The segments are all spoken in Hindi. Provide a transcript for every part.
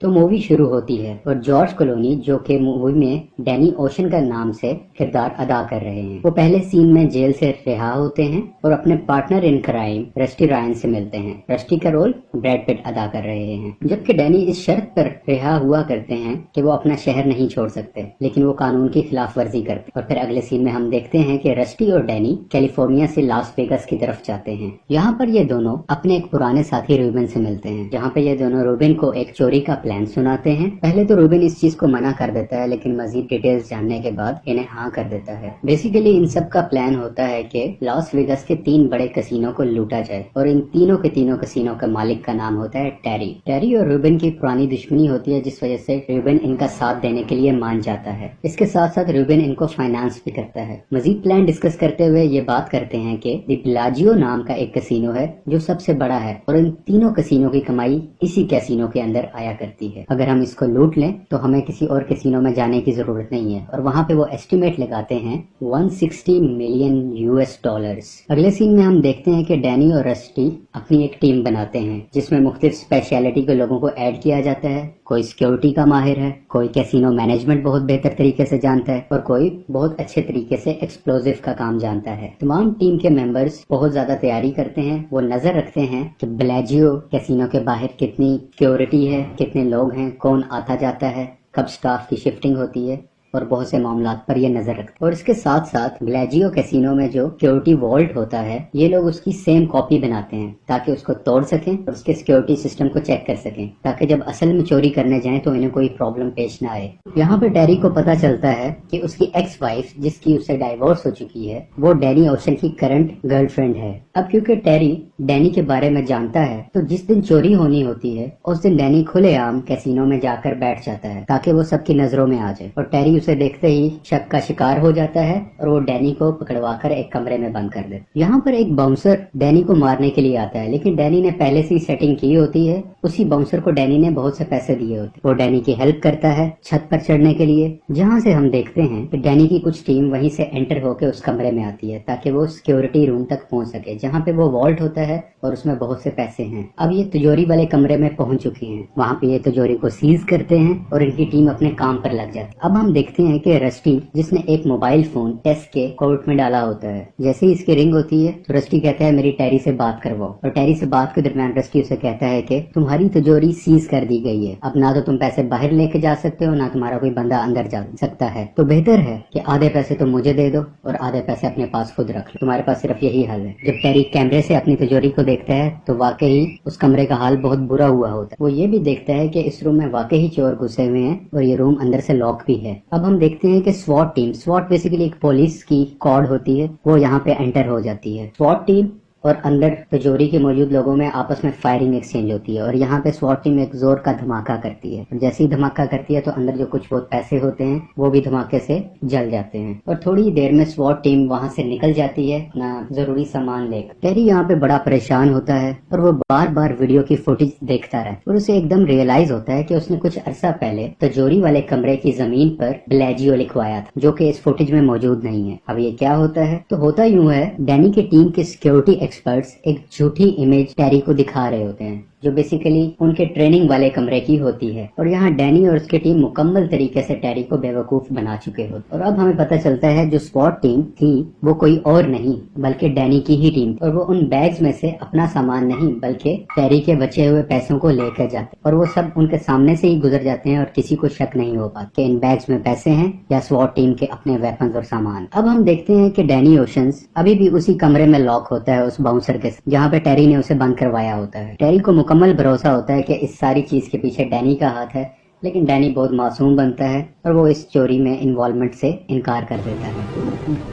तो मूवी शुरू होती है और जॉर्ज क्लूनी जो कि मूवी में डैनी ओशन का नाम से किरदार अदा कर रहे हैं, वो पहले सीन में जेल से रिहा होते हैं और अपने partner in crime rusty Ryan से मिलते हैं। रस्टी का रोल ब्रैड पिट अदा कर रहे हैं, जबकि डैनी इस शर्त पर रिहा हुआ करते हैं कि वो अपना शहर नहीं छोड़ सकते, लेकिन वो कानून की खिलाफ वर्जी करते। और फिर अगले सीन में हम देखते हैं कि रस्टी और डैनी कैलिफोर्निया से लास वेगास की तरफ जाते हैं। यहाँ पर ये दोनों अपने एक पुराने साथी रूबेन से मिलते हैं, जहाँ पे ये दोनों रूबेन को एक चोरी का प्लान सुनाते हैं। पहले तो रूबेन इस चीज को मना कर देता है, लेकिन मजीद डिटेल्स जानने के बाद इन्हें हाँ कर देता है। बेसिकली इन सब का प्लान होता है कि लॉस वेगास के 3 बड़े कसिनो को लूटा जाए और इन तीनों के तीनों कसिनो का मालिक का नाम होता है टेरी। टेरी और रूबेन की पुरानी दुश्मनी होती है, जिस वजह से रूबेन इनका साथ देने के लिए मान जाता है। इसके साथ साथ रूबेन इनको फाइनेंस भी करता है। मजीद प्लान डिस्कस करते हुए ये बात करते हैं कि द बेलाजियो नाम का एक कसिनो है जो सबसे बड़ा है और इन तीनों कसिनो की कमाई इसी कैसीनो के अंदर आया करती है। अगर हम इसको लूट लें तो हमें किसी और कैसीनो में जाने की जरूरत नहीं है। और वहाँ पे वो एस्टिमेट लगाते हैं 160 मिलियन यूएस डॉलर्स। अगले सीन में हम देखते हैं कि डैनी और रस्टी अपनी एक टीम बनाते हैं, जिसमें मुख्तलिफ स्पेशलिटी के लोगों को ऐड किया जाता है। कोई सिक्योरिटी का माहिर है, कोई कैसीनो मैनेजमेंट बहुत बेहतर तरीके से जानता है और कोई बहुत अच्छे तरीके से एक्सप्लोजिव का काम जानता है। तमाम टीम के मेंबर्स बहुत ज्यादा तैयारी करते हैं। वो नजर रखते हैं कि बेलाजियो कैसीनो के बाहर कितनी सिक्योरिटी है, कितने लोग हैं, कौन आता जाता है, कब स्टाफ की शिफ्टिंग होती है और बहुत से मामलात पर ये नजर रखते हैं। और इसके साथ साथ बेलाजियो कैसीनो में जो सिक्योरिटी वॉल्ट होता है, ये लोग उसकी सेम कॉपी बनाते हैं ताकि उसको तोड़ सकें और उसके सिक्योरिटी सिस्टम को चेक कर सकें, ताकि जब असल में चोरी करने जाएं तो इन्हें कोई प्रॉब्लम पेश ना आए। यहाँ पे टेरी को पता चलता है कि उसकी एक्स वाइफ, जिसकी उससे डाइवोर्स हो चुकी है, वो डैनी ओशन की करंट गर्लफ्रेंड है। अब क्योंकि टेरी डैनी के बारे में जानता है, तो जिस दिन चोरी होनी होती है उस दिन डैनी खुलेआम कैसीनो में जाकर बैठ जाता है ताकि वो सबकी नजरों में आ जाए। और टेरी उसे देखते ही शक का शिकार हो जाता है और वो डैनी को पकड़वाकर एक कमरे में बंद कर देता है। यहाँ पर एक बाउंसर डैनी को मारने के लिए आता है, लेकिन डैनी ने पहले से ही सेटिंग की होती है। उसी बाउंसर को डैनी ने बहुत से पैसे दिए होते हैं। वो डैनी की हेल्प करता है छत पर चढ़ने के लिए, जहाँ से हम देखते हैं कि डैनी की कुछ टीम वहीं से एंटर होकर उस कमरे में आती है ताकि वो सिक्योरिटी रूम तक पहुंच सके, जहाँ पे वो वॉल्ट होता है और उसमें बहुत से पैसे हैं। अब ये तिजोरी वाले कमरे में पहुंच चुके हैं। वहाँ पे ये तिजोरी को सीज करते हैं और इनकी टीम अपने काम पर लग जाती है। अब हम देखते हैं कि रस्टी, जिसने एक मोबाइल फोन टेस्ट के कोर्ट में डाला होता है, जैसे ही इसकी रिंग होती है तो रस्टी कहता है मेरी टेरी से बात करवाओ। और टेरी से बात के दरमियान रस्टी उसे कहता है कि तुम्हारी तिजोरी सीज कर दी गई है, अब ना तो तुम पैसे बाहर लेके जा सकते हो, ना तुम्हारा कोई बंदा अंदर जा सकता है, तो बेहतर है कि आधे पैसे तुम मुझे दे दो और आधे पैसे अपने पास खुद रख लो, तुम्हारे पास सिर्फ यही हल है। जब टेरी कैमरे से अपनी तिजोरी को देखता है तो वाकई उस कमरे का हाल बहुत बुरा हुआ होता है। वो ये भी देखता है कि इस रूम में वाकई चोर घुसे हुए हैं और ये रूम अंदर से लॉक भी है। अब हम देखते हैं कि स्वॉट टीम, स्वॉट बेसिकली एक पुलिस की स्क्वाड होती है, वो यहाँ पे एंटर हो जाती है। स्वॉट टीम और अंदर तिजोरी के मौजूद लोगों में आपस में फायरिंग एक्सचेंज होती है और यहाँ पे स्वॉट टीम एक जोर का धमाका करती है। और जैसे ही धमाका करती है तो अंदर जो कुछ बहुत पैसे होते हैं वो भी धमाके से जल जाते हैं और थोड़ी देर में स्वॉट टीम वहाँ से निकल जाती है अपना जरूरी सामान लेकर। टेरी यहाँ पे बड़ा परेशान होता है और वो बार बार वीडियो की फुटेज देखता रहे और उसे एकदम रियलाइज होता है कि उसने कुछ अरसा पहले तिजोरी वाले कमरे की जमीन पर बेलाजियो लिखवाया था, जो कि इस फुटेज में मौजूद नहीं है। अब ये क्या होता है, तो होता यूं है, डैनी की टीम के सिक्योरिटी एक्सपर्ट्स एक झूठी इमेज टेरी को दिखा रहे होते हैं जो बेसिकली उनके ट्रेनिंग वाले कमरे की होती है और यहाँ डैनी और उसकी टीम मुकम्मल तरीके से टेरी को बेवकूफ बना चुके होते। और अब हमें पता चलता है जो स्वॉट टीम थी वो कोई और नहीं बल्कि डैनी की ही टीम, और वो उन बैग्स में से अपना सामान नहीं बल्कि टेरी के बचे हुए पैसों को लेकर जाते और वो सब उनके सामने से ही गुजर जाते हैं और किसी को शक नहीं हो पाता कि इन बैग्स में पैसे हैं या स्वॉट टीम के अपने वेपन्स और सामान। अब हम देखते हैं कि डैनी ओशंस अभी भी उसी कमरे में लॉक होता है उस बाउंसर के साथ, जहाँ पे टेरी ने उसे बंद करवाया होता है। टेरी को मुकम्मल भरोसा होता है कि इस सारी चीज के पीछे डैनी का हाथ है, लेकिन डैनी बहुत मासूम बनता है और वो इस चोरी में इन्वॉल्वमेंट से इनकार कर देता है।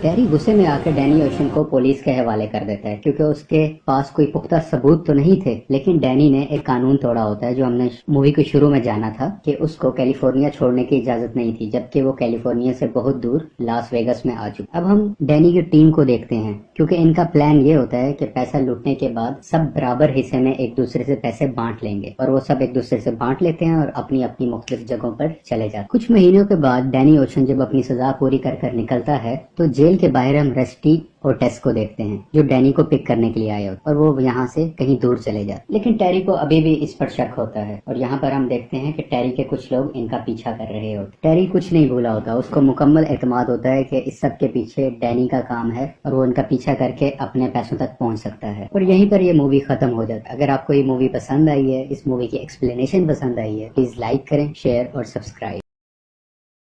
टेरी गुस्से में आकर डैनी ओशन को पुलिस के हवाले कर देता है क्योंकि उसके पास कोई पुख्ता सबूत तो नहीं थे, लेकिन डैनी ने एक कानून तोड़ा होता है जो हमने मूवी के शुरू में जाना था कि उसको कैलिफोर्निया छोड़ने की इजाजत नहीं थी, जबकि वो कैलिफोर्निया से बहुत दूर लास वेगस में आ चुका। अब हम डैनी की टीम को देखते हैं क्योंकि इनका प्लान ये होता है कि पैसा लूटने के बाद सब बराबर हिस्से में एक दूसरे से पैसे बांट लेंगे और वो सब एक दूसरे से बांट लेते हैं और अपनी अपनी मुख्तलिफ जगहों पर चले जाते। कुछ महीनों के बाद डैनी ओशन जब अपनी सजा पूरी कर निकलता है तो जेल के बाहर हम रस्टी और टेस को देखते हैं जो डैनी को पिक करने के लिए आए होते और वो यहाँ से कहीं दूर चले जाते। लेकिन टेरी को अभी भी इस पर शक होता है और यहाँ पर हम देखते हैं कि टेरी के कुछ लोग इनका पीछा कर रहे होते। टेरी कुछ नहीं भूला होता, उसको मुकम्मल एतमाद होता है कि इस सब के पीछे डैनी का काम है और वो इनका पीछा करके अपने पैसों तक पहुंच सकता है। और यहीं पर ये मूवी खत्म हो जाता है। अगर आपको ये मूवी पसंद आई है, इस मूवी की एक्सप्लेनेशन पसंद आई है, प्लीज लाइक करें, शेयर और सब्सक्राइब।